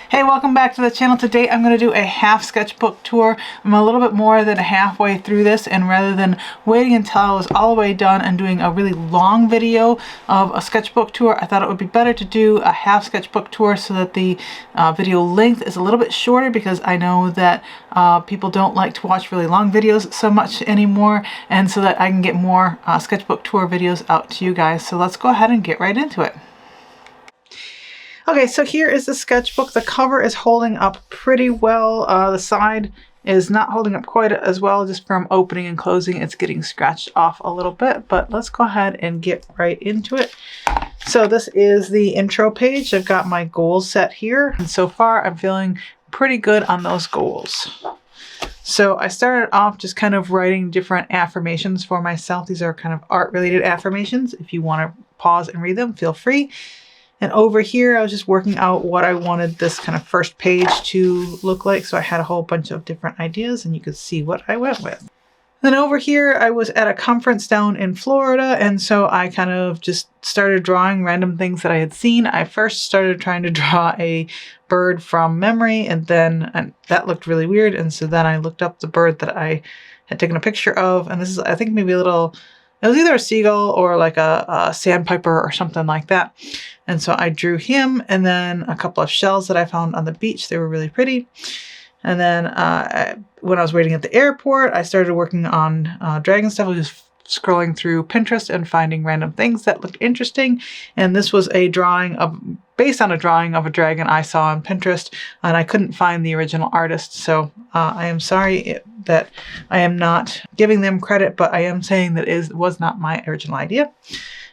Hey, welcome back to the channel. Today I'm going to do a half sketchbook tour. I'm a little bit more than halfway through this, and rather than waiting until I was all the way done and doing a really long video of a sketchbook tour, I thought it would be better to do a half sketchbook tour so that the video length is a little bit shorter, because I know that people don't like to watch really long videos so much anymore, and so that I can get more sketchbook tour videos out to you guys. So let's go ahead and get right into it. Okay, so here is the sketchbook. The cover is holding up pretty well. The side is not holding up quite as well, just from opening and closing. It's getting scratched off a little bit, but let's go ahead and get right into it. So this is the intro page. I've got my goals set here, and so far I'm feeling pretty good on those goals. So I started off just kind of writing different affirmations for myself. These are kind of art-related affirmations. If you want to pause and read them, feel free. And over here, I was just working out what I wanted this kind of first page to look like. So I had a whole bunch of different ideas, and you could see what I went with. Then over here, I was at a conference down in Florida, and so I kind of just started drawing random things that I had seen. I first started trying to draw a bird from memory, and that looked really weird. And so then I looked up the bird that I had taken a picture of, and this is, I think, maybe a little... It was either a seagull or like a sandpiper or something like that. And so I drew him, and then a couple of shells that I found on the beach. They were really pretty. And then when I was waiting at the airport, I started working on dragon stuff. I was just scrolling through Pinterest and finding random things that looked interesting. And this was a drawing based on a drawing of a dragon I saw on Pinterest, and I couldn't find the original artist. So I am sorry that I am not giving them credit, but I am saying that it was not my original idea.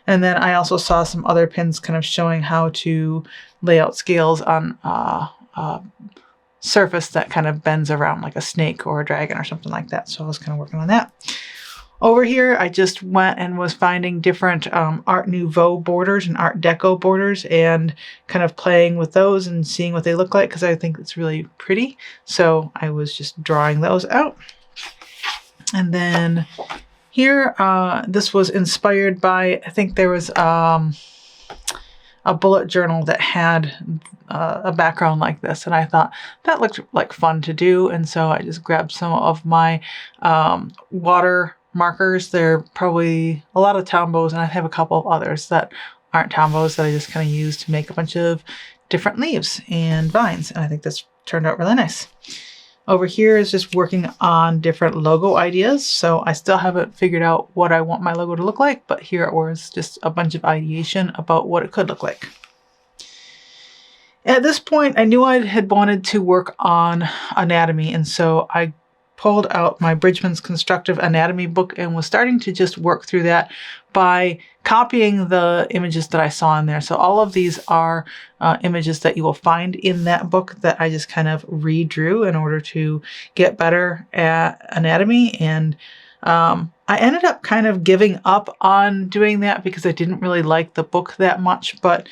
And then I also saw some other pins kind of showing how to lay out scales on a surface that kind of bends around like a snake or a dragon or something like that. So I was kind of working on that. Over here, I just went and was finding different Art Nouveau borders and Art Deco borders, and kind of playing with those and seeing what they look like, because I think it's really pretty. So I was just drawing those out. And then here, this was inspired by, I think there was a bullet journal that had a background like this, and I thought that looked like fun to do. And so I just grabbed some of my water markers. They're probably a lot of Tombows, and I have a couple of others that aren't Tombows that I just kind of use to make a bunch of different leaves and vines. And I think this turned out really nice. Over here is just working on different logo ideas. So I still haven't figured out what I want my logo to look like, but here it was just a bunch of ideation about what it could look like. At this point, I knew I had wanted to work on anatomy, and so I pulled out my Bridgman's Constructive Anatomy book and was starting to just work through that by copying the images that I saw in there. So all of these are images that you will find in that book that I just kind of redrew in order to get better at anatomy. And I ended up kind of giving up on doing that because I didn't really like the book that much, but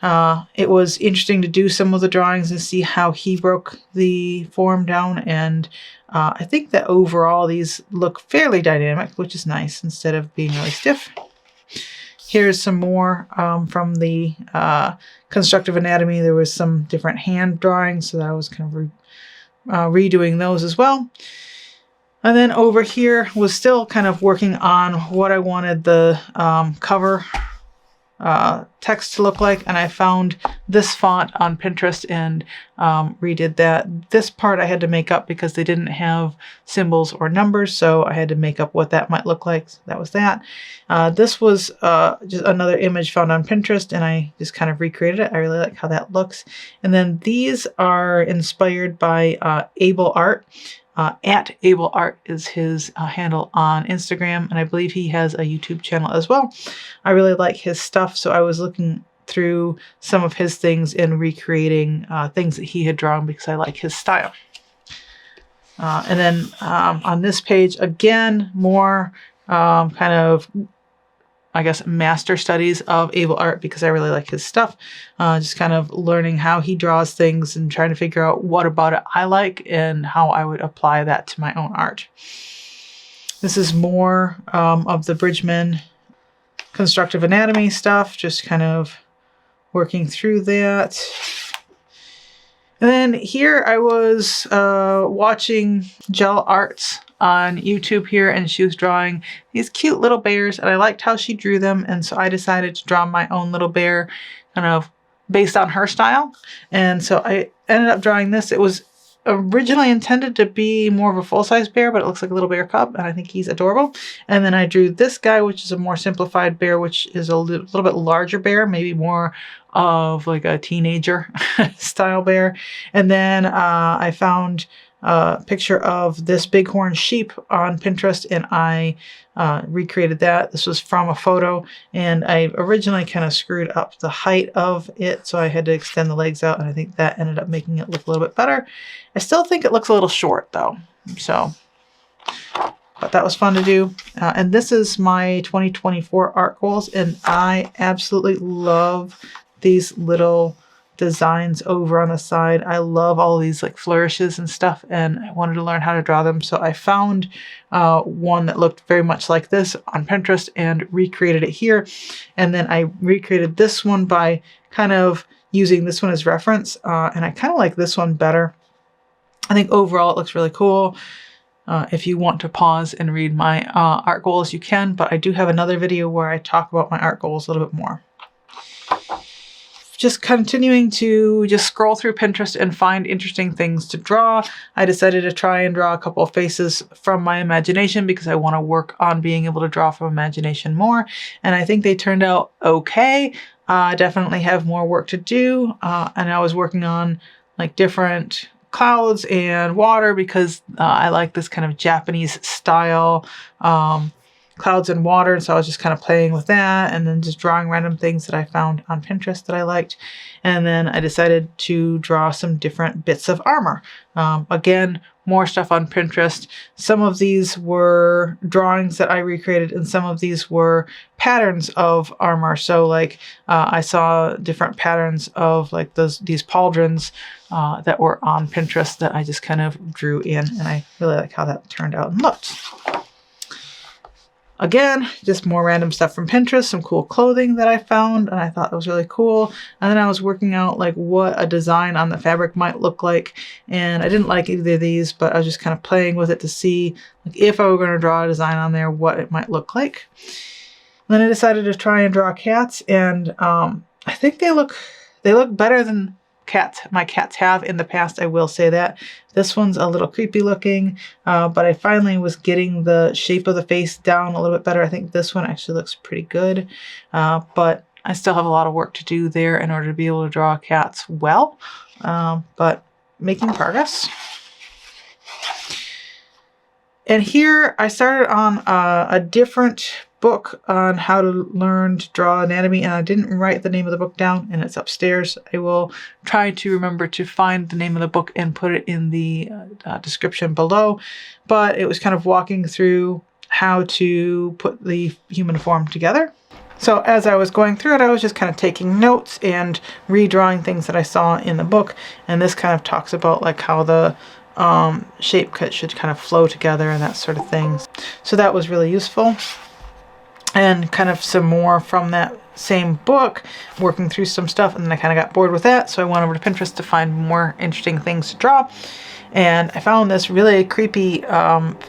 it was interesting to do some of the drawings and see how he broke the form down. And I think that overall these look fairly dynamic, which is nice instead of being really stiff. Here's some more from the Constructive Anatomy. There was some different hand drawings, so that I was kind of redoing those as well. And then over here was still kind of working on what I wanted the cover text to look like, and I found this font on Pinterest and redid that. This part I had to make up because they didn't have symbols or numbers, so I had to make up what that might look like. So that was that. This was just another image found on Pinterest, and I just kind of recreated it. I really like how that looks. And then these are inspired by Able Art. At Able Art is his handle on Instagram, and I believe he has a YouTube channel as well. I really like his stuff, so I was looking through some of his things and recreating things that he had drawn because I like his style. And then on this page, again, more kind of, I guess, master studies of Able Art because I really like his stuff. Just kind of learning how he draws things and trying to figure out what about it I like and how I would apply that to my own art. This is more of the Bridgman Constructive Anatomy stuff, just kind of working through that. And then here I was watching Gel Arts on YouTube here, and she was drawing these cute little bears, and I liked how she drew them, and so I decided to draw my own little bear kind of based on her style. And so I ended up drawing this. It was originally intended to be more of a full-size bear, but it looks like a little bear cub, and I think he's adorable. And then I drew this guy, which is a more simplified bear, which is a little bit larger bear, maybe more of like a teenager style bear. And then I found a picture of this bighorn sheep on Pinterest, and I recreated that. This was from a photo, and I originally kind of screwed up the height of it, so I had to extend the legs out, and I think that ended up making it look a little bit better. I still think it looks a little short though, so, but that was fun to do. And this is my 2024 art goals, and I absolutely love these little designs over on the side. I love all these like flourishes and stuff, and I wanted to learn how to draw them. So I found one that looked very much like this on Pinterest and recreated it here. And then I recreated this one by kind of using this one as reference. And I kind of like this one better. I think overall it looks really cool. If you want to pause and read my art goals, you can, but I do have another video where I talk about my art goals a little bit more. Just continuing to just scroll through Pinterest and find interesting things to draw. I decided to try and draw a couple of faces from my imagination because I want to work on being able to draw from imagination more. And I think they turned out okay. I definitely have more work to do. And I was working on like different clouds and water because I like this kind of Japanese style clouds and water, and so I was just kind of playing with that and then just drawing random things that I found on Pinterest that I liked. And then I decided to draw some different bits of armor. Again, more stuff on Pinterest. Some of these were drawings that I recreated, and some of these were patterns of armor. So like I saw different patterns of like these pauldrons that were on Pinterest that I just kind of drew in, and I really like how that turned out and looked. Again, just more random stuff from Pinterest, some cool clothing that I found, and I thought that was really cool. And then I was working out like what a design on the fabric might look like, and I didn't like either of these, but I was just kind of playing with it to see like if I were going to draw a design on there, what it might look like. And then I decided to try and draw cats, and I think they look better than my cats have in the past, I will say that. This one's a little creepy looking, but I finally was getting the shape of the face down a little bit better. I think this one actually looks pretty good, but I still have a lot of work to do there in order to be able to draw cats well, but making progress. And here I started on a different book on how to learn to draw anatomy, and I didn't write the name of the book down, and it's upstairs. I will try to remember to find the name of the book and put it in the description below, but it was kind of walking through how to put the human form together. So as I was going through it, I was just kind of taking notes and redrawing things that I saw in the book, and this kind of talks about like how the shape cut should kind of flow together and that sort of thing. So that was really useful. And kind of some more from that same book, working through some stuff, and then I kind of got bored with that, so I went over to Pinterest to find more interesting things to draw. And I found this really creepy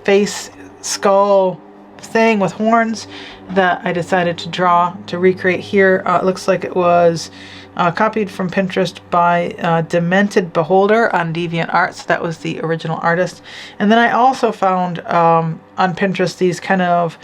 face skull thing with horns that I decided to draw, to recreate here. It looks like it was copied from Pinterest by Demented Beholder on DeviantArt, so that was the original artist. And then I also found on Pinterest these kind of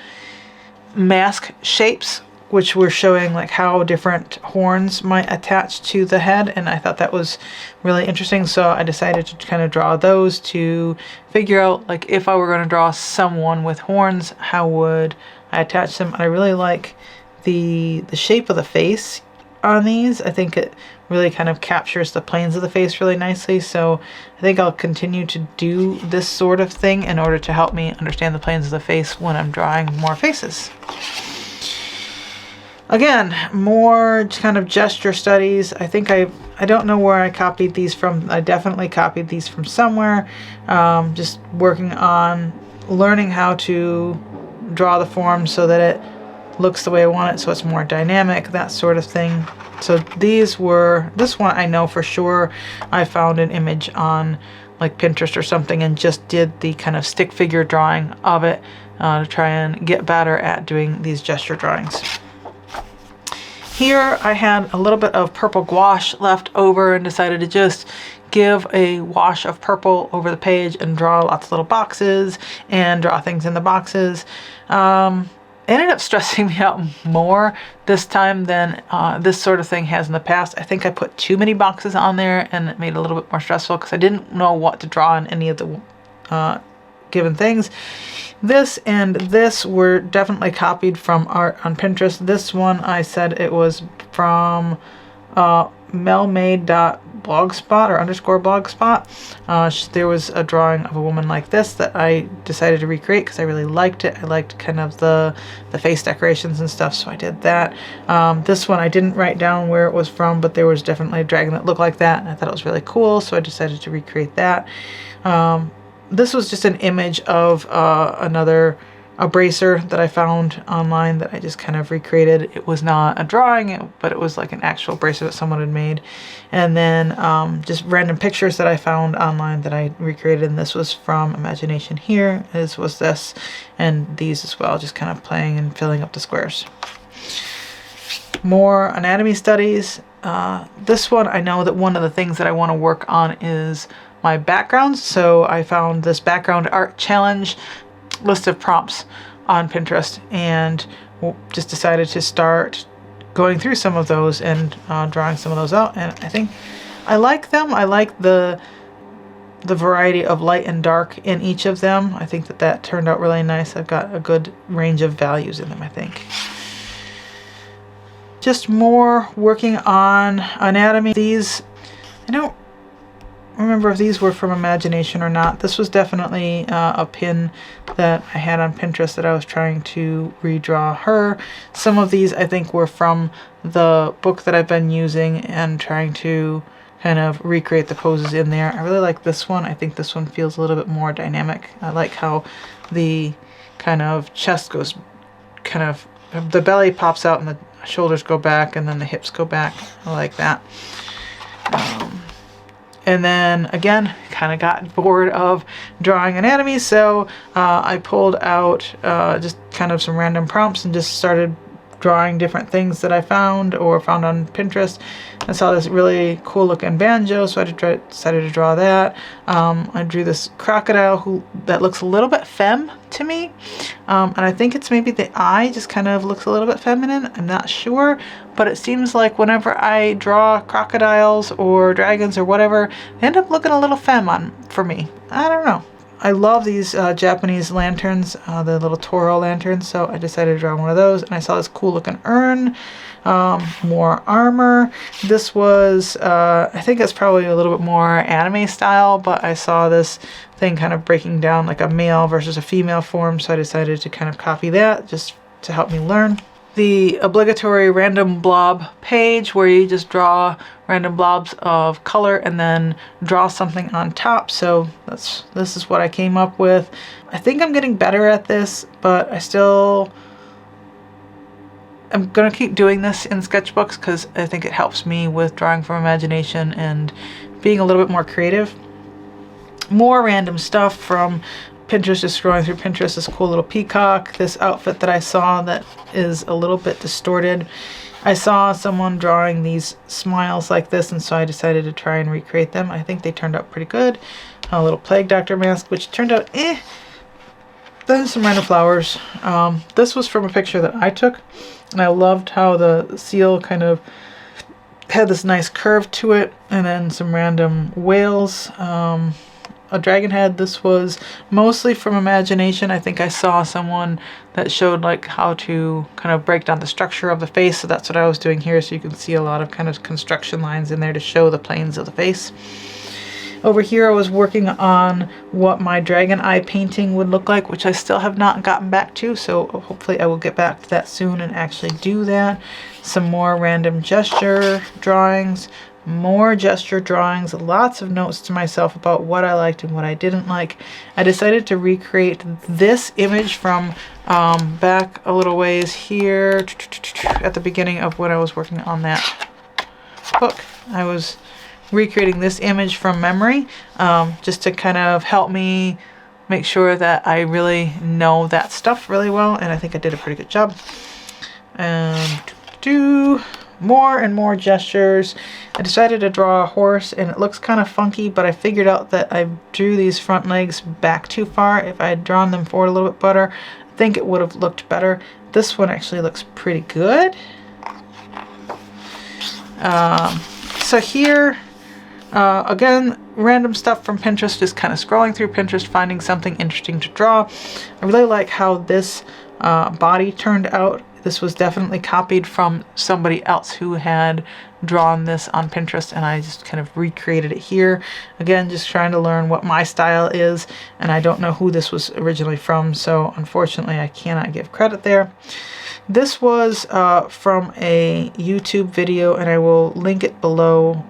mask shapes, which were showing like how different horns might attach to the head, and I thought that was really interesting, so I decided to kind of draw those to figure out like if I were going to draw someone with horns, how would I attach them. I really like the shape of the face on these. I think it really kind of captures the planes of the face really nicely, so I think I'll continue to do this sort of thing in order to help me understand the planes of the face when I'm drawing more faces. Again, more kind of gesture studies. I think I don't know where I copied these from. I definitely copied these from somewhere. Just working on learning how to draw the form so that it looks the way I want it, so it's more dynamic, that sort of thing. So this one I know for sure I found an image on like Pinterest or something and just did the kind of stick figure drawing of it to try and get better at doing these gesture drawings. Here I had a little bit of purple gouache left over and decided to just give a wash of purple over the page and draw lots of little boxes and draw things in the boxes. It ended up stressing me out more this time than this sort of thing has in the past. I think I put too many boxes on there and it made it a little bit more stressful because I didn't know what to draw in any of the given things. This and this were definitely copied from art on Pinterest. This one I said it was from melmade.blogspot or _blogspot. There was a drawing of a woman like this that I decided to recreate because I really liked it. I liked kind of the face decorations and stuff, so I did that. This one I didn't write down where it was from, but there was definitely a dragon that looked like that, and I thought it was really cool, so I decided to recreate that. This was just an image of a bracer that I found online that I just kind of recreated. It was not a drawing, but it was like an actual bracer that someone had made. And then just random pictures that I found online that I recreated, and this was from Imagination here, as was this, and these as well, just kind of playing and filling up the squares. More anatomy studies. This one, I know that one of the things that I want to work on is my backgrounds, so I found this background art challenge list of prompts on Pinterest and just decided to start going through some of those and drawing some of those out, and I think I like them. I like the variety of light and dark in each of them. I think that turned out really nice. I've got a good range of values in them, I think. Just more working on anatomy. These, I don't remember if these were from Imagination or not. This was definitely a pin that I had on Pinterest that I was trying to redraw her. Some of these I think were from the book that I've been using and trying to kind of recreate the poses in there. I really like this one. I think this one feels a little bit more dynamic. I like how the kind of chest goes kind of, the belly pops out and the shoulders go back and then the hips go back. I like that. And then again, kind of got bored of drawing anatomy, so I pulled out just kind of some random prompts and just started drawing different things that I found or found on Pinterest. I saw this really cool looking banjo, so I decided to draw that. I drew this crocodile that looks a little bit femme to me, and I think it's maybe the eye just kind of looks a little bit feminine. I'm not sure, but it seems like whenever I draw crocodiles or dragons or whatever, they end up looking a little femme for me. I don't know. I love these Japanese lanterns, the little Toro lanterns, so I decided to draw one of those, and I saw this cool looking urn, more armor. This was, I think it's probably a little bit more anime style, but I saw this thing kind of breaking down like a male versus a female form, so I decided to kind of copy that just to help me learn. The obligatory random blob page where you just draw random blobs of color and then draw something on top. So this is what I came up with. I think I'm getting better at this, but I'm gonna keep doing this in sketchbooks because I think it helps me with drawing from imagination and being a little bit more creative. More random stuff from Pinterest, just scrolling through Pinterest, this cool little peacock, this outfit that I saw that is a little bit distorted. I saw someone drawing these smiles like this, and so I decided to try and recreate them. I think they turned out pretty good. A little plague doctor mask, which turned out Then some random flowers. This was from a picture that I took, and I loved how the seal kind of had this nice curve to it, and then some random whales. A dragon head. This was mostly from imagination. I think I saw someone that showed like how to kind of break down the structure of the face, so that's what I was doing here, so you can see a lot of kind of construction lines in there to show the planes of the face. Over here I was working on what my dragon eye painting would look like, which I still have not gotten back to, so hopefully I will get back to that soon and actually do that. Some more random gesture drawings. more gesture drawings, lots of notes to myself about what I liked and what I didn't like. I decided to recreate this image from back a little ways here at the beginning of when I was working on that book. I was recreating this image from memory just to kind of help me make sure that I really know that stuff really well, and I think I did a pretty good job. Do more and more gestures. I decided to draw a horse, and it looks kind of funky, but I figured out that I drew these front legs back too far. If I had drawn them forward a little bit better, I think it would have looked better. This one actually looks pretty good. So here, again, random stuff from Pinterest, just kind of scrolling through Pinterest, finding something interesting to draw. I really like how this body turned out. This was definitely copied from somebody else who had drawn this on Pinterest, and I just kind of recreated it here. Again, just trying to learn what my style is, and I don't know who this was originally from, so unfortunately I cannot give credit there. This was from a YouTube video, and I will link it below,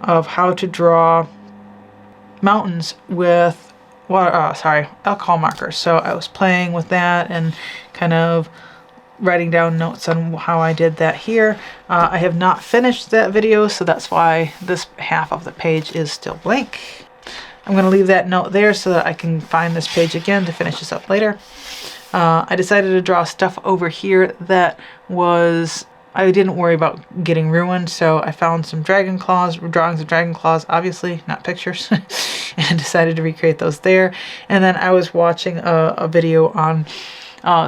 of how to draw mountains with alcohol markers. So I was playing with that and kind of writing down notes on how I did that here. I have not finished that video, so that's why this half of the page is still blank. I'm going to leave that note there so that I can find this page again to finish this up later. I decided to draw stuff over here that I didn't worry about getting ruined, so I found some dragon claws, drawings of dragon claws, obviously, not pictures, and decided to recreate those there. And then I was watching a video on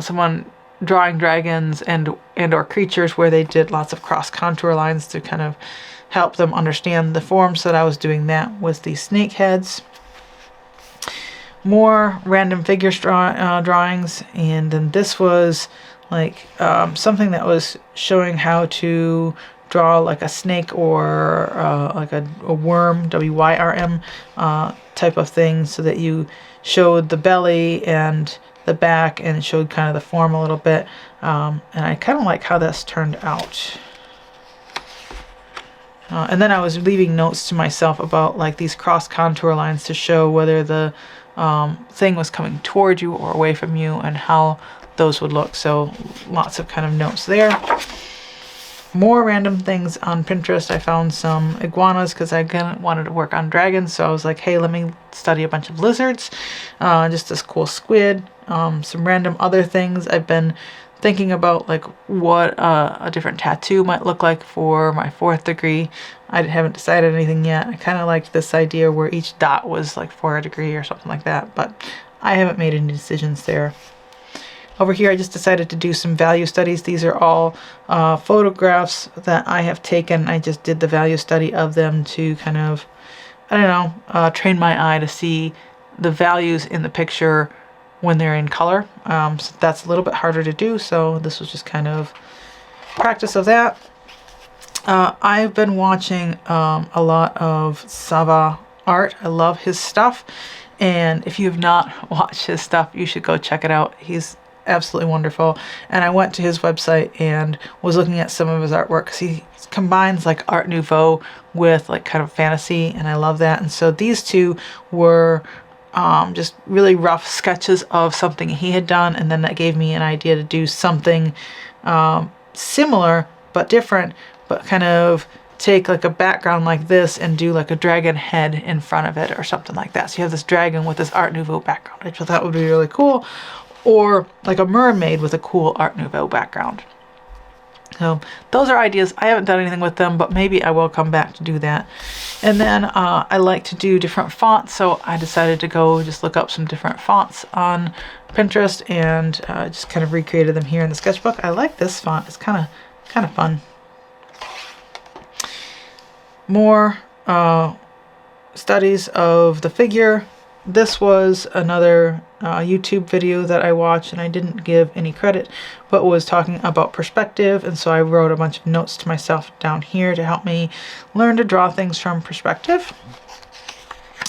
someone drawing dragons and or creatures where they did lots of cross contour lines to kind of help them understand the form, so that I was doing that with these snake heads. More random figures drawings, and then this was like something that was showing how to draw like a snake or like a worm, W-Y-R-M type of thing, so that you showed the belly and the back and it showed kind of the form a little bit, and I kind of like how this turned out. And then I was leaving notes to myself about like these cross contour lines to show whether the thing was coming toward you or away from you and how those would look. So lots of kind of notes there. More random things on Pinterest. I found some iguanas because I again wanted to work on dragons, so I was like, hey, let me study a bunch of lizards. Just this cool squid. Some random other things. I've been thinking about like what a different tattoo might look like for my 4th degree. I haven't decided anything yet. I kind of liked this idea where each dot was like for a degree or something like that, but I haven't made any decisions there. Over here, I just decided to do some value studies. These are all photographs that I have taken. I just did the value study of them to kind of, I don't know, train my eye to see the values in the picture when they're in color. So that's a little bit harder to do, so this was just kind of practice of that. I've been watching a lot of Sava art. I love his stuff, and if you have not watched his stuff, you should go check it out. He's absolutely wonderful. And I went to his website and was looking at some of his artwork because he combines like Art Nouveau with like kind of fantasy, and I love that. And so these two were just really rough sketches of something he had done, and then that gave me an idea to do something similar but different, but kind of take like a background like this and do like a dragon head in front of it or something like that. So you have this dragon with this Art Nouveau background. I thought that would be really cool. Or like a mermaid with a cool Art Nouveau background. So those are ideas. I haven't done anything with them, but maybe I will come back to do that. And then I like to do different fonts, so I decided to go just look up some different fonts on Pinterest and just kind of recreated them here in the sketchbook. I like this font. It's kind of fun. More studies of the figure. This was another YouTube video that I watched, and I didn't give any credit, but was talking about perspective, and so I wrote a bunch of notes to myself down here to help me learn to draw things from perspective,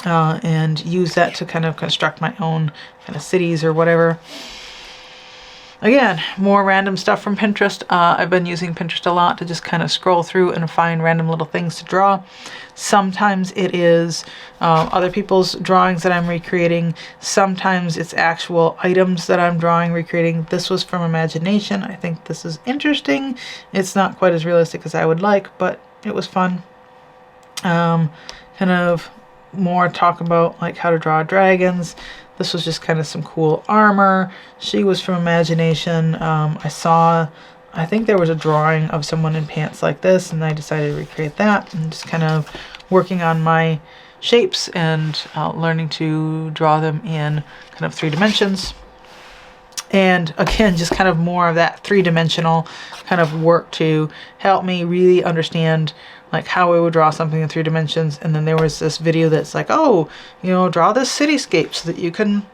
and use that to kind of construct my own kind of cities or whatever. Again, more random stuff from Pinterest. I've been using Pinterest a lot to just kind of scroll through and find random little things to draw. Sometimes it is other people's drawings that I'm recreating. Sometimes it's actual items that I'm drawing, recreating. This was from imagination. I think this is interesting. It's not quite as realistic as I would like, but it was fun. Kind of more talk about like how to draw dragons. This was just kind of some cool armor. She was from imagination. I think there was a drawing of someone in pants like this, and I decided to recreate that, and just kind of working on my shapes and learning to draw them in kind of 3 dimensions. And again, just kind of more of that 3-dimensional kind of work to help me really understand like how I would draw something in 3 dimensions. And then there was this video that's like, oh, you know, draw this cityscape so that you can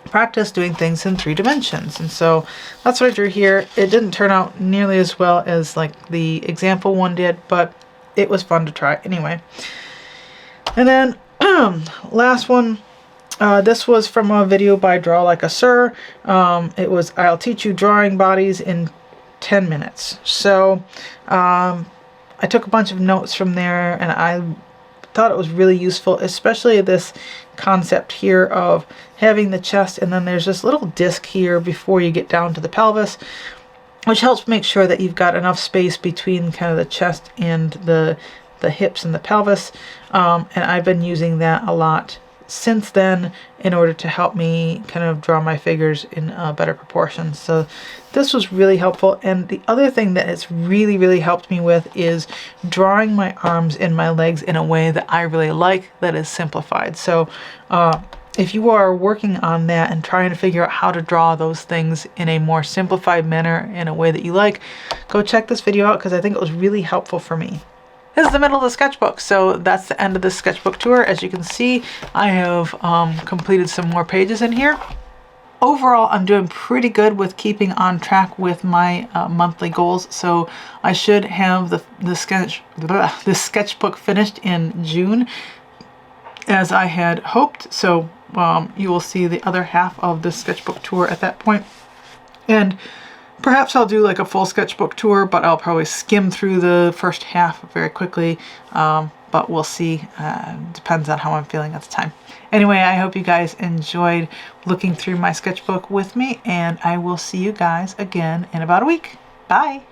practice doing things in 3 dimensions. And so that's what I drew here. It didn't turn out nearly as well as like the example one did, but it was fun to try anyway. And then last one. This was from a video by Draw Like a Sir. It was, I'll teach you drawing bodies in 10 minutes. So I took a bunch of notes from there, and I thought it was really useful, especially this concept here of having the chest, and then there's this little disc here before you get down to the pelvis, which helps make sure that you've got enough space between kind of the chest and the hips and the pelvis. And I've been using that a lot since then in order to help me kind of draw my figures in better proportions. So this was really helpful. And the other thing that it's really helped me with is drawing my arms and my legs in a way that I really like, that is simplified. So if you are working on that and trying to figure out how to draw those things in a more simplified manner in a way that you like, go check this video out because I think it was really helpful for me. This is the middle of the sketchbook, so that's the end of this sketchbook tour. As you can see, I have completed some more pages in here. Overall, I'm doing pretty good with keeping on track with my monthly goals, so I should have this sketchbook finished in June, as I had hoped. So you will see the other half of this sketchbook tour at that point. And perhaps I'll do like a full sketchbook tour, but I'll probably skim through the first half very quickly. But we'll see. Depends on how I'm feeling at the time. Anyway, I hope you guys enjoyed looking through my sketchbook with me, and I will see you guys again in about a week. Bye!